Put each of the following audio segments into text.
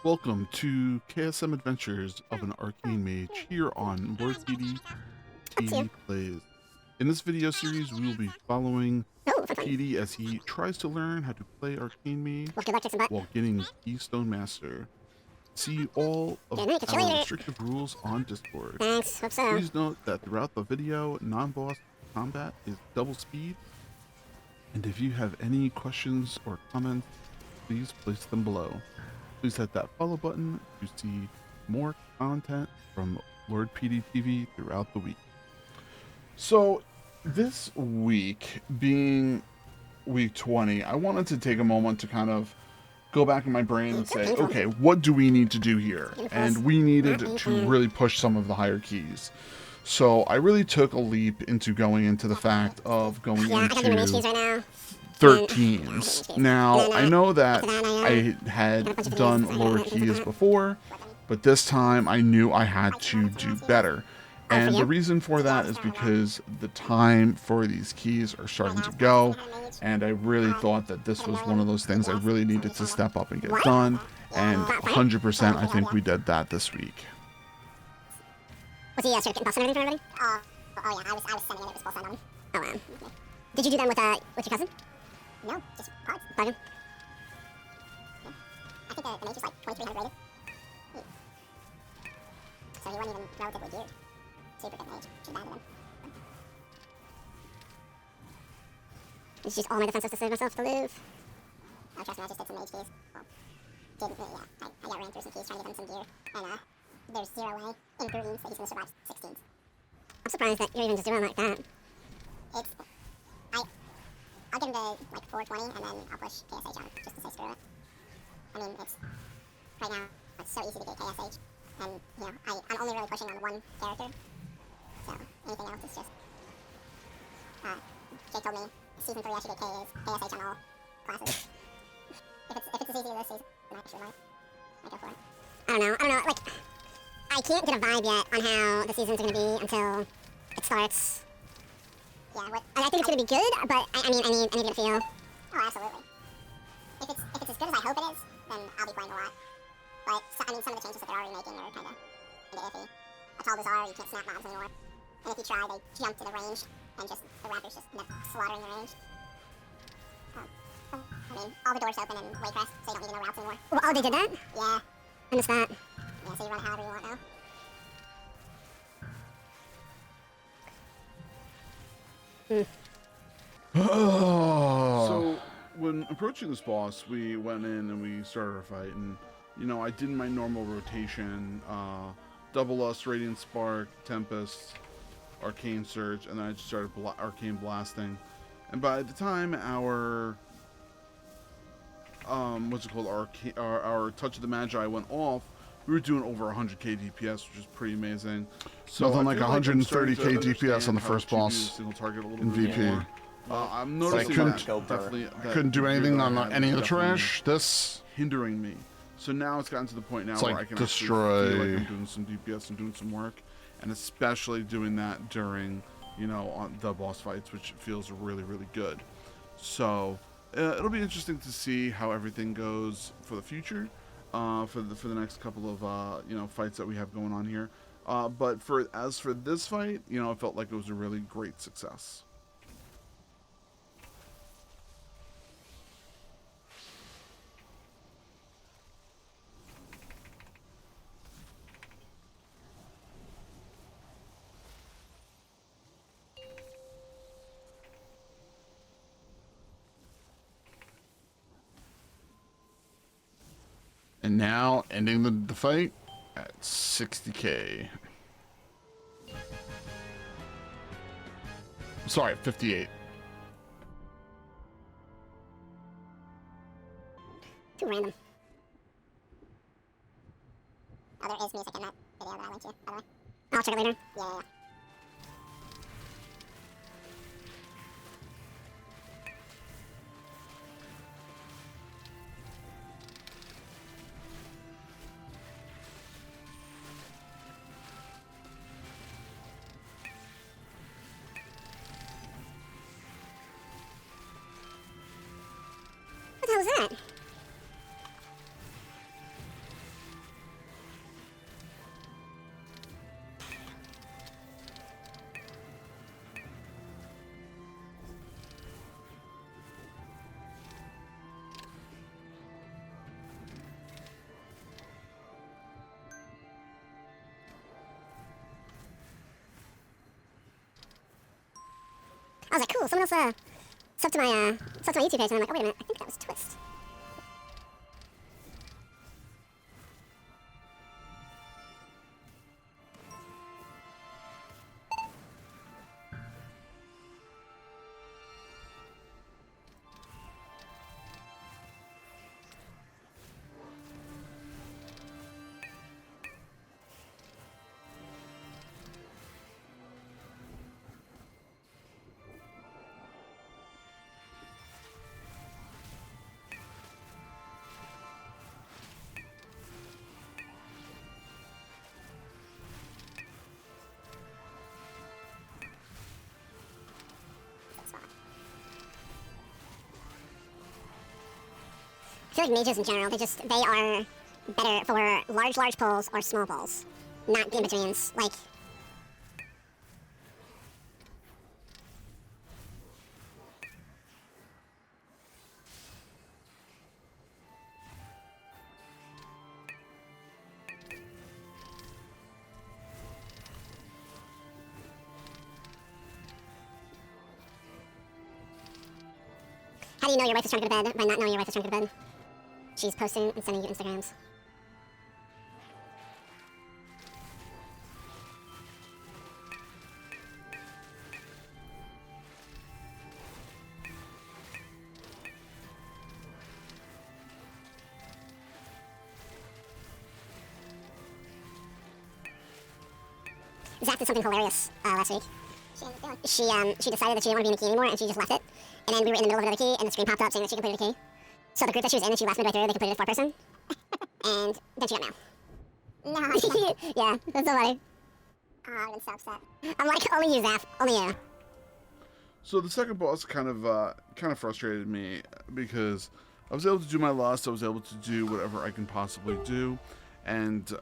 Welcome to KSM Adventures of an Arcane Mage here on PeteyTV Plays. In this video series, we will be following Petey as he tries to learn how to play Arcane Mage while getting Keystone Master. See all of our restrictive rules on Discord. Thanks, hope so. Please note that throughout the video, non-boss combat is double speed. And if you have any questions or comments, please place them below. Please hit that follow button to see more content from Lord PeteyTV throughout the week. So this week, being week 20, I wanted to take a moment to kind of go back in my brain and say, okay, what do we need to do here? And we needed to really push some of the higher keys. So I really took a leap into going into the fact of going into 13s. Now, I know that I had done lower keys before, but this time I knew I had to do better. And the reason for that is because the time for these keys are starting to go, and I really thought that this was one of those things I really needed to step up and get done, and 100% I think we did that this week. Was he sort of getting buffs and everything for everybody? Oh yeah, I was sending it with full send on him. Oh wow. Okay. Did you do them with your cousin? No, just cards. Pardon? Yeah. I think the mage is like 2300 rated. So he wasn't even relatively geared. Super good mage. Too bad to them. Just use all my defenses to save myself to live. Oh, trust me, I just did some mage keys. Well, didn't really, yeah. I got ran through some keys trying to give him some gear. And, there's 0 way in greens that he's gonna survive 16s. I'm surprised that you're even just doing like that. I'll give him the, like, 420, and then I'll push KSH on, just to say screw it. I mean, it's, right now, it's so easy to get KSH, and, you know, I'm only really pushing on one character, so anything else is just, Jake told me, season 3 I should get KSH on all classes. if it's as easy as this season, then I actually might go for it. I don't know, like, I can't get a vibe yet on how the seasons are gonna be until it starts. Yeah, I think it's gonna be good, but I need to get a feel. Oh, absolutely. If it's as good as I hope it is, then I'll be playing a lot. But I mean, some of the changes that they're already making are kind of iffy. A tall Bazaar, you can't snap mobs anymore. And if you try, they jump to the range, and just the Raptors just end up slaughtering the range. I mean, all the doors open in Waycrest, so you don't need to know routes anymore. Oh, they did that? Yeah. I missed that. Yeah, so you run it however you want now. So when approaching this boss, we went in and we started our fight, and you know, I did my normal rotation, double Lust, Radiant Spark, Tempest, Arcane Surge, and then I just started Arcane Blasting. And by the time our what's it called, our Touch of the Magi went off, we were doing over 100k DPS, which is pretty amazing. So nothing like 130k DPS on the first boss in VP. I'm noticing I couldn't do anything on any of the trash. This hindering me. So now it's gotten to the point now it's where like I can destroy. Actually feel like I'm doing some DPS and doing some work, and especially doing that during, you know, on the boss fights, which feels really, really good. So it'll be interesting to see how everything goes for the future, for the next couple of you know, fights that we have going on here. But as for this fight, you know, it felt like it was a really great success. And now ending the fight at 60k. Sorry, 58. Too random. Oh, there is music in that video that I linked to, by the way. I'll check it later. Yeah. What the hell is that? I was like, cool, someone else subbed to my YouTube page, and I'm like, oh wait a minute, I think that was Twist. I feel like mages in general, they are better for large pulls or small pulls, not the in-betweens. Like, how do you know your wife is trying to go to bed by not knowing your wife is trying to go to bed? She's posting and sending you Instagrams. Zach did something hilarious last week. She decided that she didn't want to be in the key anymore, and she just left it. And then we were in the middle of another key, and the screen popped up saying that she completed the key. So the group that she was in, and she left midway through, they completed it 4-person. And then she got mail. No. Yeah, that's so funny. Oh, I've been so upset. I'm like, only you, Zap. Only you. So the second boss kind of frustrated me because I was able to do my lust. I was able to do whatever I can possibly do, and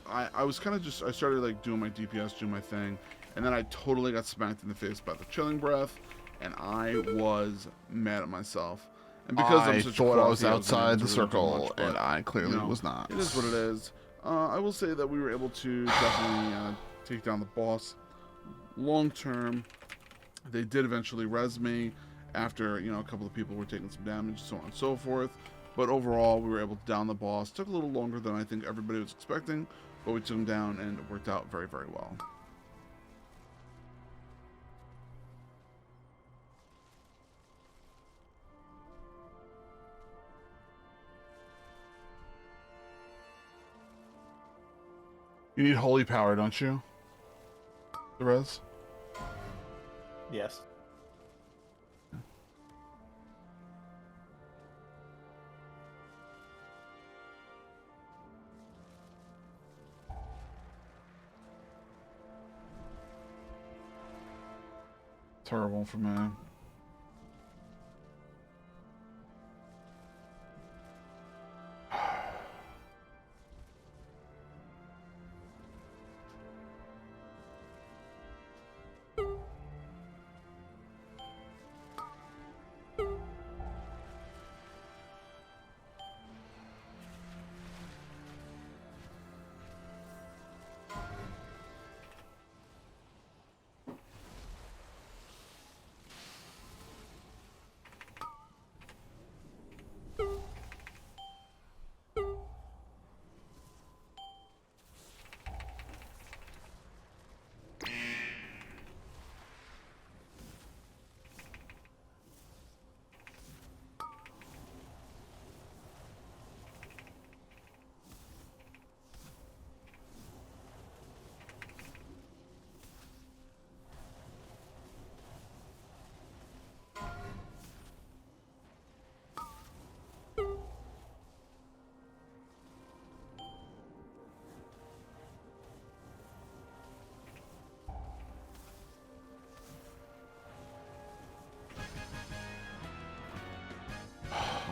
I was kind of just, I started like doing my DPS, doing my thing, and then I totally got smacked in the face by the chilling breath, and I was mad at myself. And because I'm such thought a I was crafty, outside the wasn't able to do circle, much, but, and I clearly you know, was not. It is what it is. I will say that we were able to definitely take down the boss. Long term, they did eventually res me after, you know, a couple of people were taking some damage, so on and so forth. But overall, we were able to down the boss. Took a little longer than I think everybody was expecting, but we took him down, and it worked out very, very well. You need holy power, don't you? The res? Yes. Terrible for me.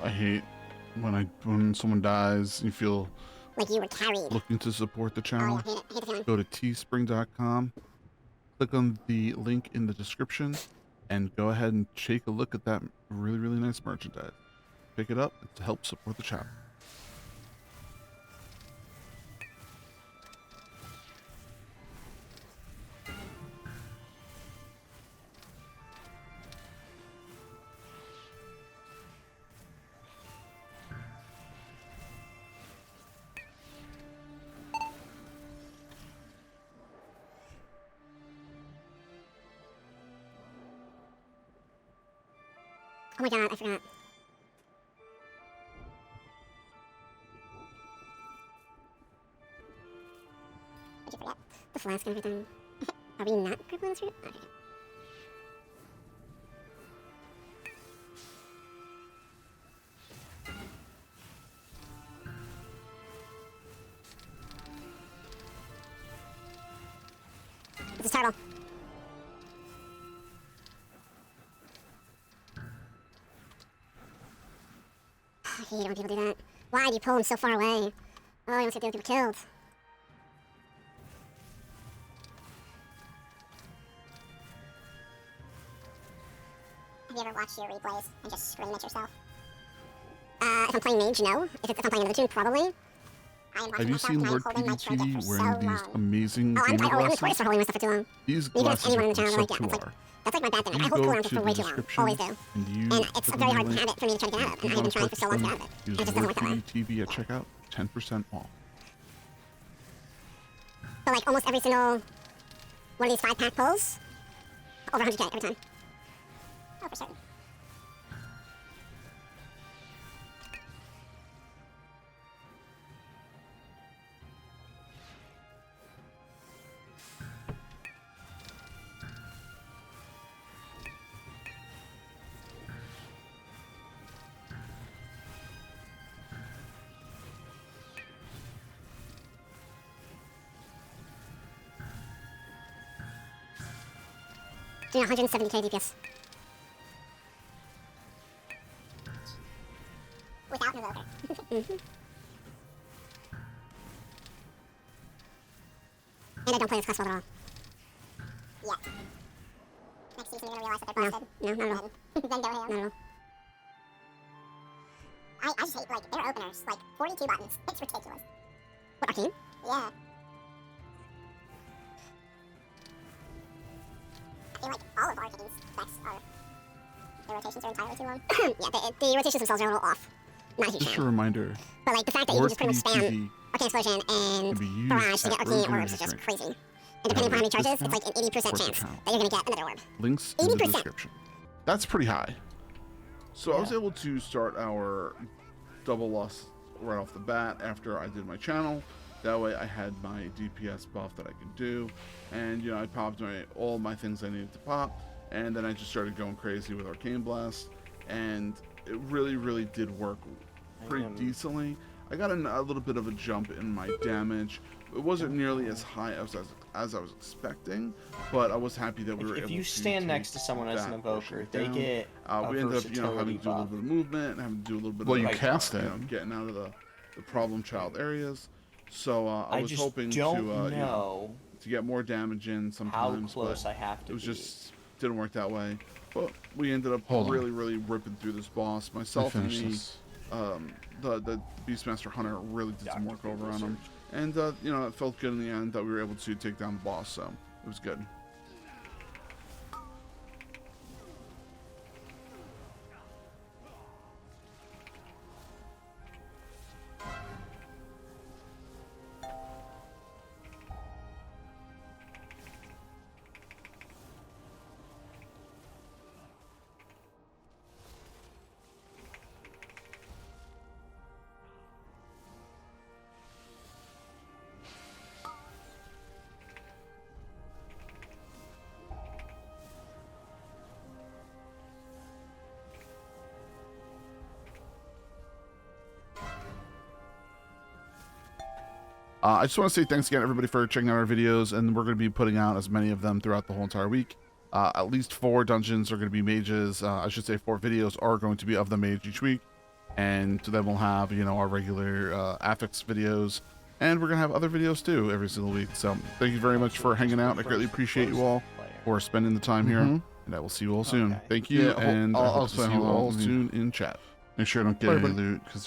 I hate when someone dies, you feel Like you were carried. looking to support the Oh, channel. yeah, I hate the feeling. Go to teespring.com, click on the link in the description, and go ahead and take a look at that really, really nice merchandise. Pick it up to help support the channel. Oh my god, I forgot. Did you forget? The flask and everything. Are we not crippling this route? Okay. This is turtle. I hate it when people do that. Why do you pull them so far away? Oh, you want to get the other people killed. Have you ever watched your replays and just scream at yourself? If I'm playing Mage, no. If I'm playing another tune, probably. Have you seen Lord PeteyTV wearing these amazing I'm gamer notorious glasses? for holding my stuff for too long. These You can ask glasses anyone are in the from channel, like, yeah, Subtuar. that's like my bad thing. I You hold cool go around to for the way too long. description Always do. and you And it's a click very on hard the link. habit for me to try to get out of. And I have been trying for so long to get out of it. And Use it just doesn't Lord work that way. PeteyTV at checkout, 10% off. But like almost every single one of these 5-pack pulls, over 100k every time. Oh, for certain. Doing 170k DPS. Without an evoker. And I don't play this class well at all. Yet. Next season you're gonna realize that they're busted. No, not at all. Then go ham. Not at all. I just hate, like, their openers. Like, 42 buttons. It's ridiculous. What, Arcane? Yeah. I feel like all of Arcane's specs are... Their rotations are entirely too long. Yeah, the rotations themselves are a little off. Not a huge Just a fan. reminder, But like the fact that you can Lord just pretty much spam PeteyTV Arcane Explosion and can be used Barrage to at get Arcane Rogue orbs is Energy just Drink. crazy. And depending upon how many charges, it's like an 80% Support the chance channel. that you're gonna get another orb. Links in the 80%. description. That's pretty high. So I was able to start our double loss right off the bat after I did my channel. That way I had my DPS buff that I could do, and you know I popped all my things I needed to pop, and then I just started going crazy with Arcane Blast, and it really did work pretty decently. I got a little bit of a jump in my damage. It wasn't nearly as high as I was expecting, but I was happy that we were able to. If you stand next to someone as an evoker, they get we ended up, versatility having to do a little buff. bit of movement and having to do a little bit Well, of you like, cast it. getting out of the problem child areas. So I was just hoping don't to know to get more damage in how sometimes, close but I have to it was be. just didn't work that way. But we ended up Hold on. really ripping through this boss. Myself and finish the this. the Beastmaster Hunter really did some work over on him, and it felt good in the end that we were able to take down the boss. So it was good. I just want to say thanks again, everybody, for checking out our videos, and we're going to be putting out as many of them throughout the whole entire week. At least 4 dungeons are going to be mages. I should say 4 videos are going to be of the mage each week, and then we'll have, our regular affix videos, and we're going to have other videos too every single week. So thank you very much for hanging out. I greatly appreciate you all for spending the time here, and I will see you all soon. Okay. Thank you, Yeah, and I'll I hope to say see you hello. all soon in chat. Make sure I don't get Bye, any bye. loot because